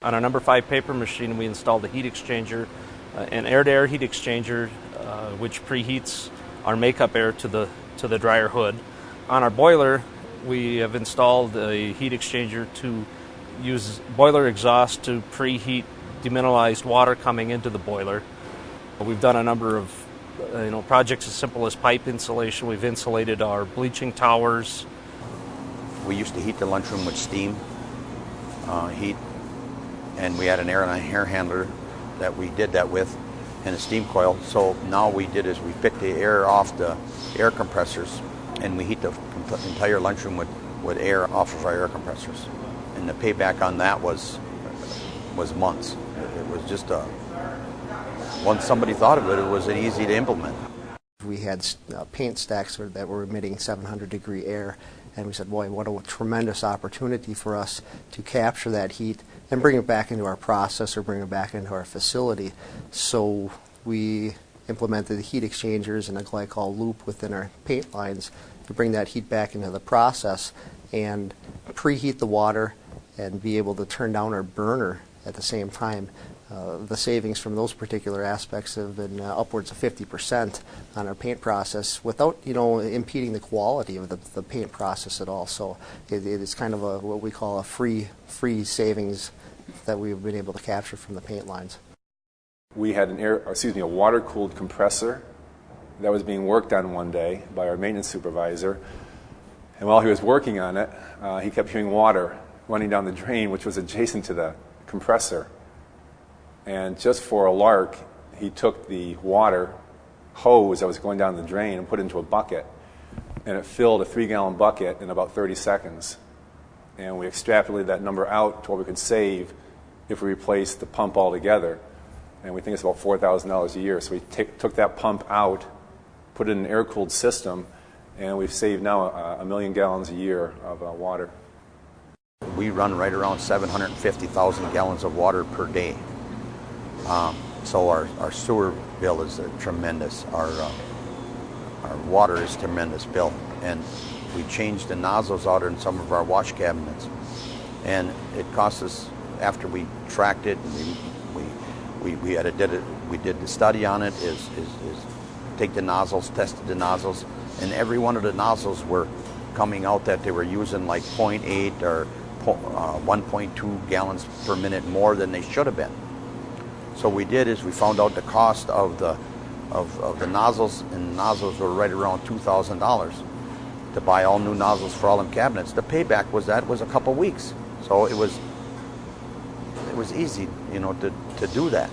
On our number 5 paper machine, we installed a heat exchanger, an air-to-air heat exchanger, which preheats our makeup air to the dryer hood. On our boiler, we have installed a heat exchanger to use boiler exhaust to preheat demineralized water coming into the boiler. We've done a number of projects as simple as pipe insulation. We've insulated our bleaching towers. We used to heat the lunchroom with steam heat, and we had an air handler that we did that with and a steam coil. So now we did is we pick the air off the air compressors and we heat the entire lunchroom with air off of our air compressors. And the payback on that was months. It was just once somebody thought of it, it was easy to implement. We had paint stacks that were emitting 700-degree air, and we said, boy, what a tremendous opportunity for us to capture that heat and bring it back into our process or bring it back into our facility. So we implemented the heat exchangers and a glycol loop within our paint lines to bring that heat back into the process and preheat the water and be able to turn down our burner at the same time. The savings from those particular aspects have been upwards of 50% on our paint process without, impeding the quality of the paint process at all. So it is kind of what we call a free savings that we've been able to capture from the paint lines. We had a water-cooled compressor that was being worked on one day by our maintenance supervisor, and while he was working on it, he kept hearing water running down the drain, which was adjacent to the compressor. And just for a lark, he took the water hose that was going down the drain and put it into a bucket, and it filled a 3-gallon bucket in about 30 seconds. And we extrapolated that number out to what we could save if we replaced the pump altogether. And we think it's about $4,000 a year. So we took that pump out, put it in an air-cooled system, and we've saved now 1 million gallons a year of water. We run right around 750,000 gallons of water per day. So our sewer bill is tremendous. Our water is tremendous bill. And we changed the nozzles out in some of our wash cabinets. And it cost us, after we tracked it, we did the study on it, is take the nozzles, tested the nozzles, and every one of the nozzles were coming out that they were using like 0.8 or 1.2 gallons per minute more than they should have been. So what we did is we found out the cost of the nozzles, and the nozzles were right around $2,000 to buy all new nozzles for all them cabinets. The payback was a couple weeks. So it was easy, to do that.